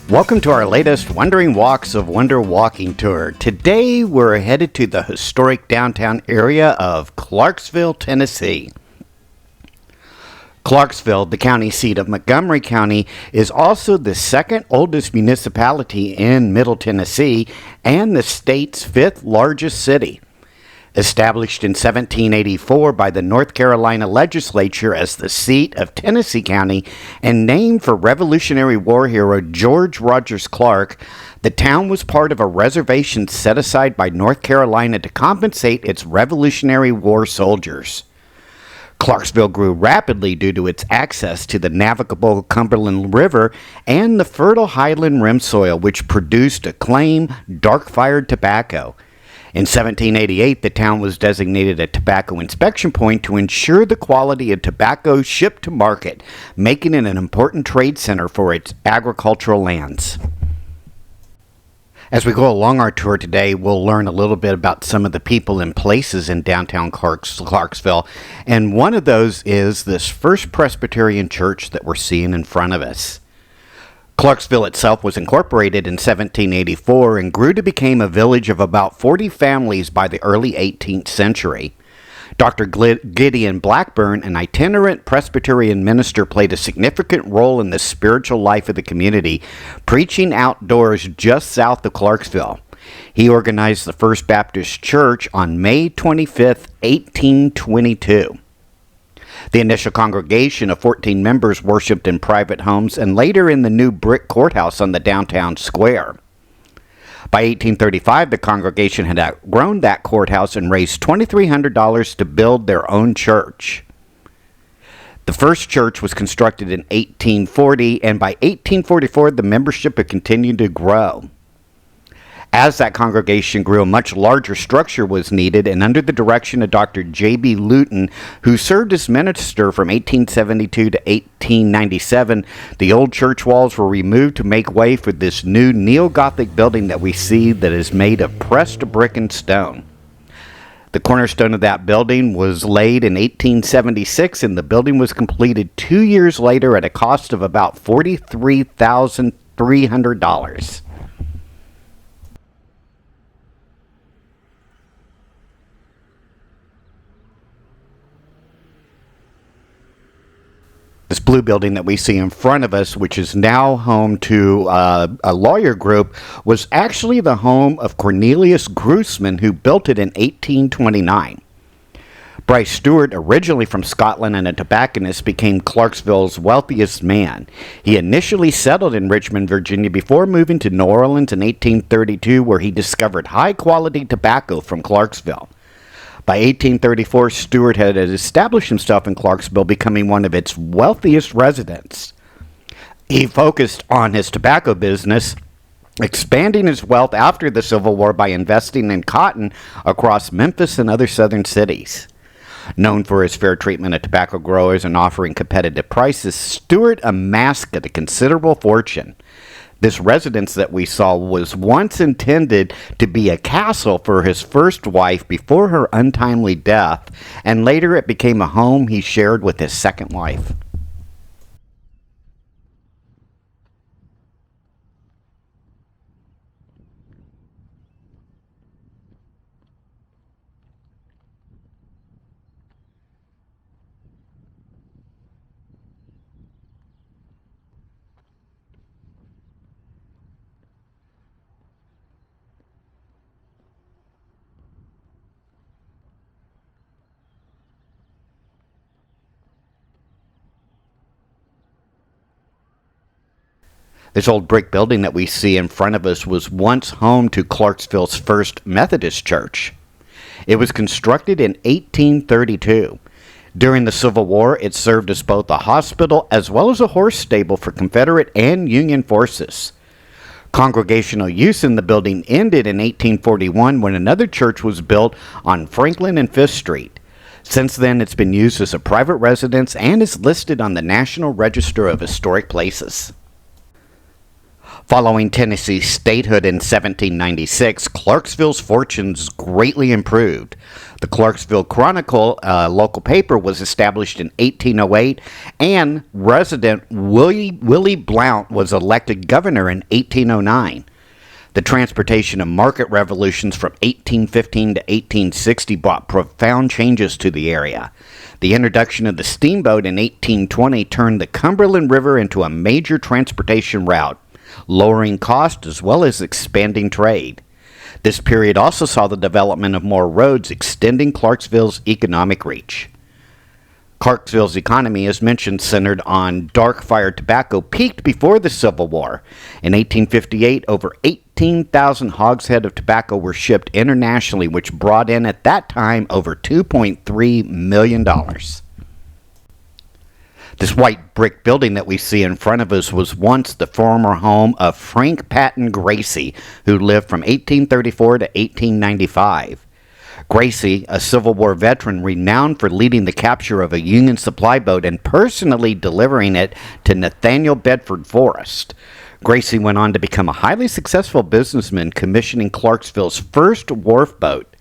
Welcome to our latest Wandering Walks of Wonder walking tour. Today we're headed to the historic downtown area of Clarksville, Tennessee. Clarksville, the county seat of Montgomery County, is also the second oldest municipality in Middle Tennessee and the state's fifth largest city. Established in 1784 by the North Carolina legislature as the seat of Tennessee County and named for Revolutionary War hero George Rogers Clark, the town was part of a reservation set aside by North Carolina to compensate its Revolutionary War soldiers. Clarksville grew rapidly due to its access to the navigable Cumberland River and the fertile highland rim soil, which produced acclaimed dark-fired tobacco. In 1788, the town was designated a tobacco inspection point to ensure the quality of tobacco shipped to market, making it an important trade center for its agricultural lands. As we go along our tour today, we'll learn a little bit about some of the people and places in downtown Clarksville, and one of those is this First Presbyterian Church that we're seeing in front of us. Clarksville itself was incorporated in 1784 and grew to become a village of about 40 families by the early 18th century. Dr. Gideon Blackburn, an itinerant Presbyterian minister, played a significant role in the spiritual life of the community, preaching outdoors just south of Clarksville. He organized the First Baptist Church on May 25, 1822. The initial congregation of 14 members worshiped in private homes and later in the new brick courthouse on the downtown square. By 1835, the congregation had outgrown that courthouse and raised $2,300 to build their own church. The first church was constructed in 1840, and by 1844, the membership had continued to grow. As that congregation grew, a much larger structure was needed, and under the direction of Dr. J.B. Luton, who served as minister from 1872 to 1897, the old church walls were removed to make way for this new neo-Gothic building that we see that is made of pressed brick and stone. The cornerstone of that building was laid in 1876, and the building was completed 2 years later at a cost of about $43,300. This blue building that we see in front of us, which is now home to a lawyer group, was actually the home of Cornelius Grossman, who built it in 1829. Bryce Stewart, originally from Scotland and a tobacconist, became Clarksville's wealthiest man. He initially settled in Richmond, Virginia, before moving to New Orleans in 1832, where he discovered high-quality tobacco from Clarksville. By 1834, Stewart had established himself in Clarksville, becoming one of its wealthiest residents. He focused on his tobacco business, expanding his wealth after the Civil War by investing in cotton across Memphis and other southern cities. Known for his fair treatment of tobacco growers and offering competitive prices, Stewart amassed a considerable fortune. This residence that we saw was once intended to be a castle for his first wife before her untimely death, and later it became a home he shared with his second wife. This old brick building that we see in front of us was once home to Clarksville's First Methodist Church. It was constructed in 1832. During the Civil War, it served as both a hospital as well as a horse stable for Confederate and Union forces. Congregational use in the building ended in 1841 when another church was built on Franklin and Fifth Street. Since then, it's been used as a private residence and is listed on the National Register of Historic Places. Following Tennessee's statehood in 1796, Clarksville's fortunes greatly improved. The Clarksville Chronicle, a local paper, was established in 1808, and resident Willie Blount was elected governor in 1809. The transportation and market revolutions from 1815 to 1860 brought profound changes to the area. The introduction of the steamboat in 1820 turned the Cumberland River into a major transportation route, lowering costs as well as expanding trade. This period also saw the development of more roads extending Clarksville's economic reach. Clarksville's economy, as mentioned, centered on dark-fired tobacco, peaked before the Civil War. In 1858, over 18,000 hogshead of tobacco were shipped internationally, which brought in at that time over $2.3 million. This white brick building that we see in front of us was once the former home of Frank Patton Gracie, who lived from 1834 to 1895. Gracie, a Civil War veteran renowned for leading the capture of a Union supply boat and personally delivering it to Nathaniel Bedford Forrest. Gracie went on to become a highly successful businessman, commissioning Clarksville's first wharf boat.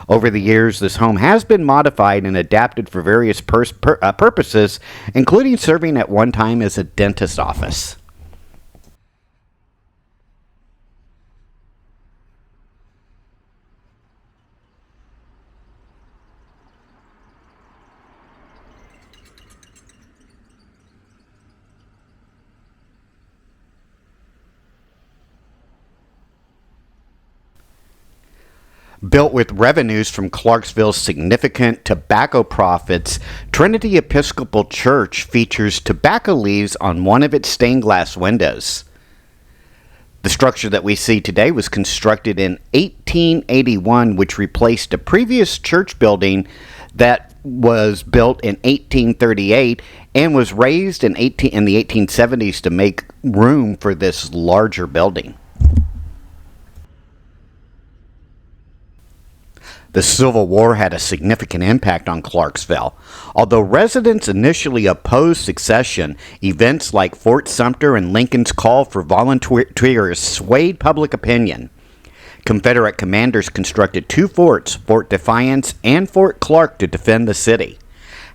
Over the years, this home has been modified and adapted for various purposes, including serving at one time as a dentist's office. Built with revenues from Clarksville's significant tobacco profits, Trinity Episcopal Church features tobacco leaves on one of its stained glass windows. The structure that we see today was constructed in 1881, which replaced a previous church building that was built in 1838 and was raised in the 1870s to make room for this larger building. The Civil War had a significant impact on Clarksville. Although residents initially opposed secession, events like Fort Sumter and Lincoln's call for volunteers swayed public opinion. Confederate commanders constructed two forts, Fort Defiance and Fort Clark, to defend the city.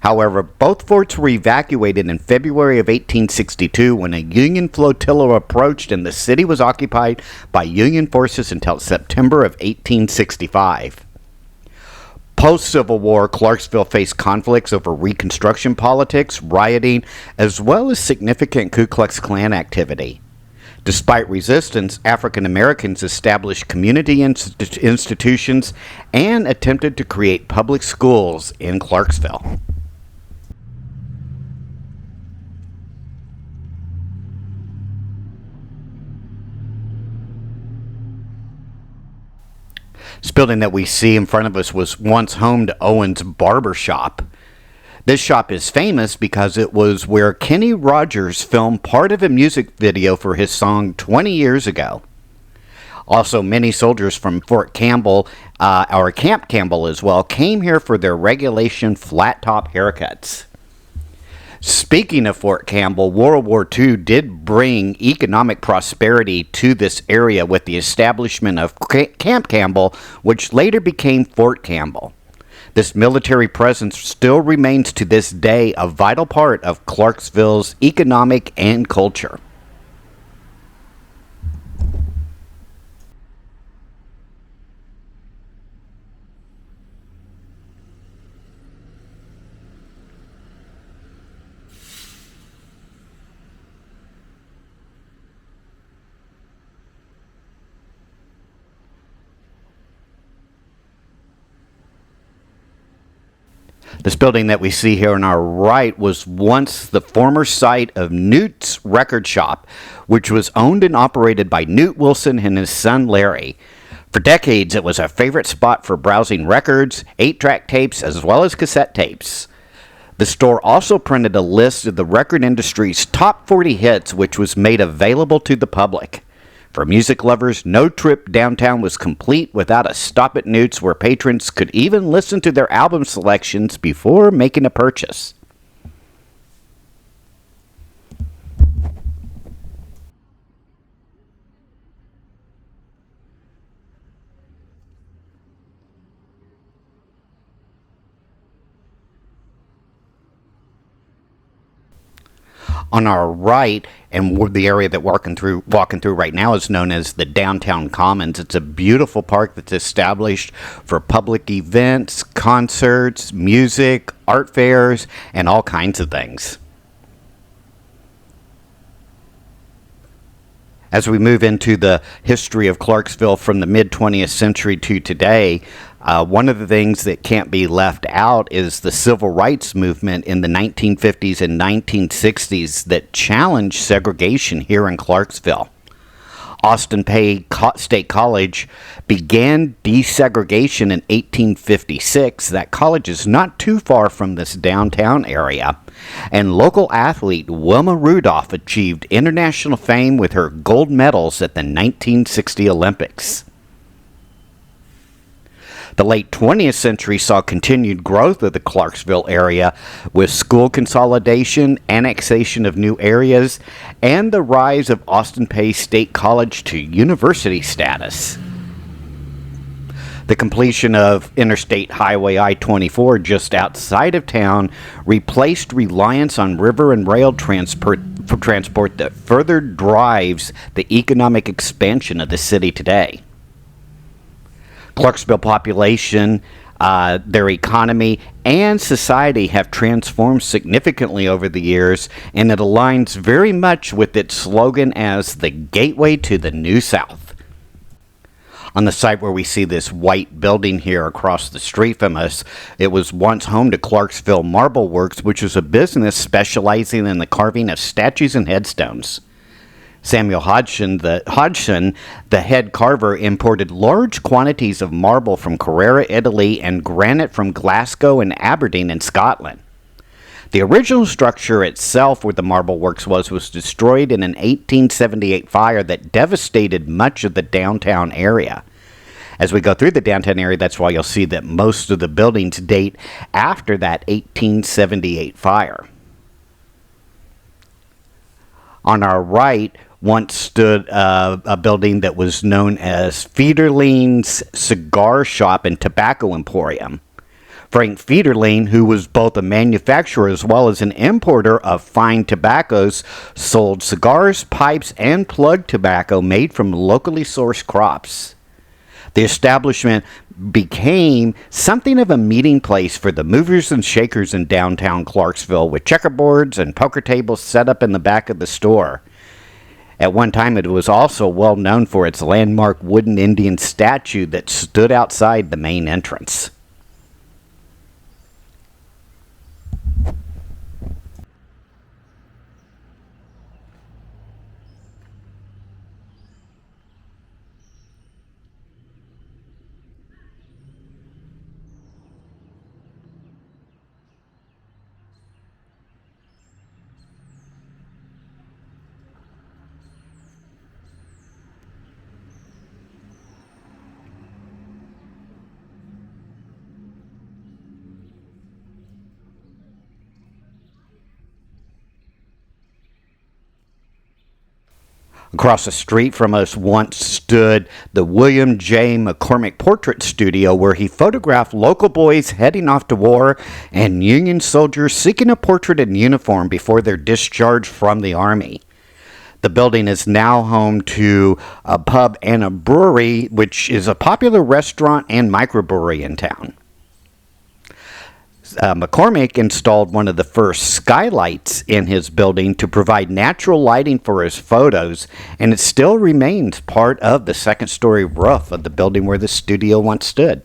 However, both forts were evacuated in February of 1862 when a Union flotilla approached, and the city was occupied by Union forces until September of 1865. Post-Civil War, Clarksville faced conflicts over Reconstruction politics, rioting, as well as significant Ku Klux Klan activity. Despite resistance, African Americans established community institutions and attempted to create public schools in Clarksville. This building that we see in front of us was once home to Owen's Barber Shop. This shop is famous because it was where Kenny Rogers filmed part of a music video for his song 20 years ago. Also, many soldiers from Fort Campbell, or Camp Campbell as well, came here for their regulation flat-top haircuts. Speaking of Fort Campbell, World War II did bring economic prosperity to this area with the establishment of Camp Campbell, which later became Fort Campbell. This military presence still remains to this day a vital part of Clarksville's economic and culture. This building that we see here on our right was once the former site of Newt's Record Shop, which was owned and operated by Newt Wilson and his son Larry. For decades, it was a favorite spot for browsing records, 8-track tapes, as well as cassette tapes. The store also printed a list of the record industry's top 40 hits, which was made available to the public. For music lovers, no trip downtown was complete without a stop at Newt's, where patrons could even listen to their album selections before making a purchase. On our right, and the area that walking through right now is known as the Downtown Commons. It's a beautiful park that's established for public events, concerts, music, art fairs, and all kinds of things. As we move into the history of Clarksville from the mid-20th century to today, one of the things that can't be left out is the civil rights movement in the 1950s and 1960s that challenged segregation here in Clarksville. Austin Peay State College began desegregation in 1856. That college is not too far from this downtown area. And local athlete Wilma Rudolph achieved international fame with her gold medals at the 1960 Olympics. The late 20th century saw continued growth of the Clarksville area with school consolidation, annexation of new areas, and the rise of Austin Peay State College to university status. The completion of Interstate Highway I-24 just outside of town replaced reliance on river and rail transport that further drives the economic expansion of the city today. Clarksville population, their economy, and society have transformed significantly over the years, and it aligns very much with its slogan as the gateway to the New South. On the site where we see this white building here across the street from us, it was once home to Clarksville Marble Works, which is a business specializing in the carving of statues and headstones. Samuel Hodgson, the head carver, imported large quantities of marble from Carrara, Italy, and granite from Glasgow and Aberdeen in Scotland. The original structure itself, where the marble works was destroyed in an 1878 fire that devastated much of the downtown area. As we go through the downtown area, that's why you'll see that most of the buildings date after that 1878 fire. On our right once stood a building that was known as Federline's Cigar Shop and Tobacco Emporium. Frank Federline, who was both a manufacturer as well as an importer of fine tobaccos, sold cigars, pipes, and plug tobacco made from locally sourced crops. The establishment became something of a meeting place for the movers and shakers in downtown Clarksville, with checkerboards and poker tables set up in the back of the store. At one time, it was also well known for its landmark wooden Indian statue that stood outside the main entrance. Across the street from us once stood the William J. McCormick Portrait Studio, where he photographed local boys heading off to war and Union soldiers seeking a portrait in uniform before their discharge from the Army. The building is now home to a pub and a brewery, which is a popular restaurant and microbrewery in town. McCormick installed one of the first skylights in his building to provide natural lighting for his photos, and it still remains part of the second-story roof of the building where the studio once stood.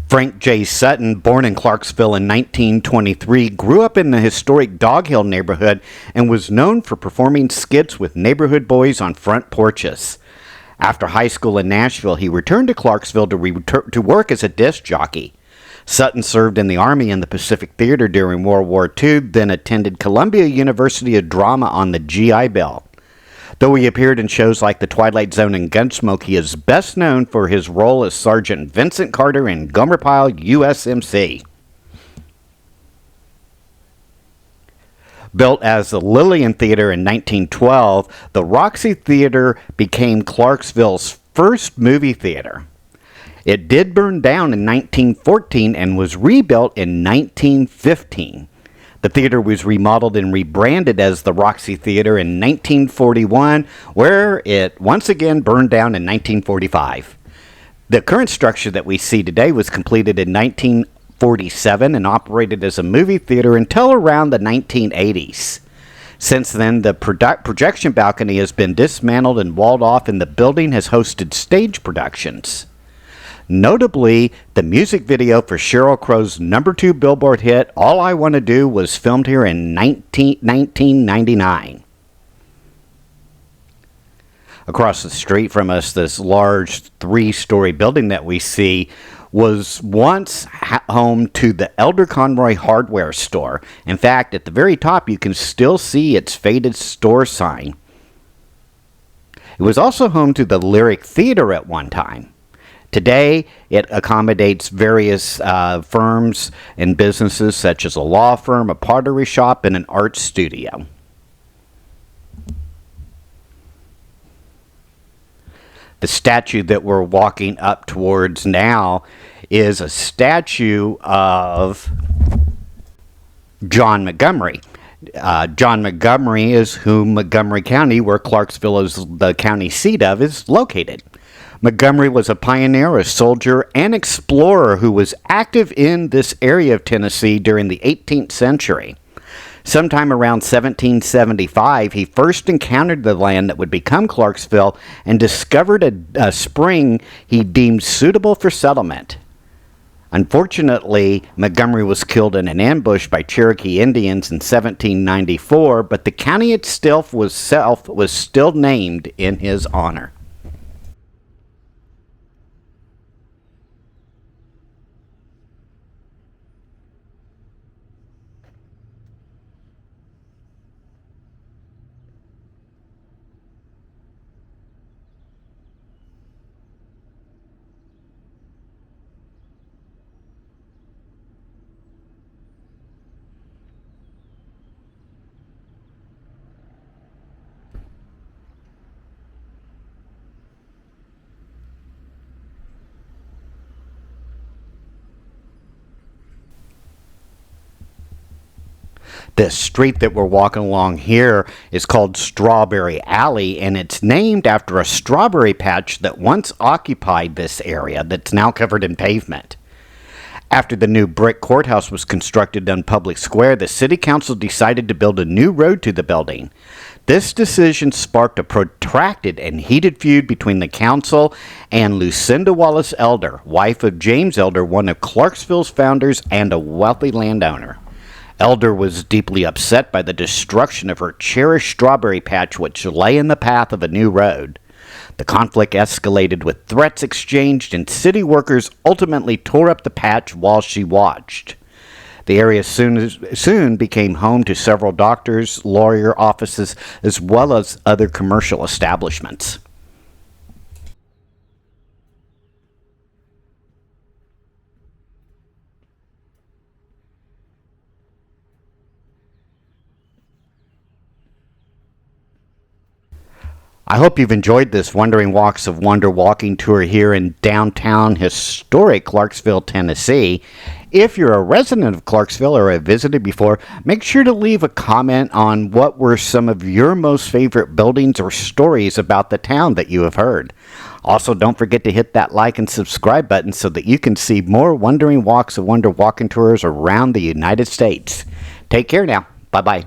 Frank J. Sutton, born in Clarksville in 1923, grew up in the historic Dog Hill neighborhood and was known for performing skits with neighborhood boys on front porches. After high school in Nashville, he returned to Clarksville to work as a disc jockey. Sutton served in the Army in the Pacific Theater during World War II, then attended Columbia University of Drama on the GI Bill. Though he appeared in shows like The Twilight Zone and Gunsmoke, he is best known for his role as Sergeant Vincent Carter in Gomer Pyle USMC. Built as the Lillian Theater in 1912, the Roxy Theater became Clarksville's first movie theater. It did burn down in 1914 and was rebuilt in 1915. The theater was remodeled and rebranded as the Roxy Theater in 1941, where it once again burned down in 1945. The current structure that we see today was completed in 1947 and operated as a movie theater until around the 1980s. Since then, the projection balcony has been dismantled and walled off, and the building has hosted stage productions. Notably, the music video for Sheryl Crow's #2 Billboard hit, All I Want to Do, was filmed here in 1999. Across the street from us, this large 3-story building that we see was once home to the Elder Conroy hardware store. In fact, at the very top, you can still see its faded store sign. It was also home to the Lyric Theater at one time. Today, it accommodates various firms and businesses such as a law firm, a pottery shop, and an art studio. The statue that we're walking up towards now is a statue of John Montgomery. John Montgomery is whom Montgomery County, where Clarksville is the county seat of, is located. Montgomery was a pioneer, a soldier, and explorer who was active in this area of Tennessee during the 18th century. Sometime around 1775, he first encountered the land that would become Clarksville and discovered a spring he deemed suitable for settlement. Unfortunately, Montgomery was killed in an ambush by Cherokee Indians in 1794, but the county itself was still named in his honor. This street that we're walking along here is called Strawberry Alley, and it's named after a strawberry patch that once occupied this area that's now covered in pavement. After the new brick courthouse was constructed on Public Square, the city council decided to build a new road to the building. This decision sparked a protracted and heated feud between the council and Lucinda Wallace Elder, wife of James Elder, one of Clarksville's founders and a wealthy landowner. Elder was deeply upset by the destruction of her cherished strawberry patch, which lay in the path of a new road. The conflict escalated with threats exchanged, and city workers ultimately tore up the patch while she watched. The area soon became home to several doctors, lawyer offices, as well as other commercial establishments. I hope you've enjoyed this Wandering Walks of Wonder walking tour here in downtown historic Clarksville, Tennessee. If you're a resident of Clarksville or have visited before, make sure to leave a comment on what were some of your most favorite buildings or stories about the town that you have heard. Also, don't forget to hit that like and subscribe button so that you can see more Wandering Walks of Wonder walking tours around the United States. Take care now. Bye-bye.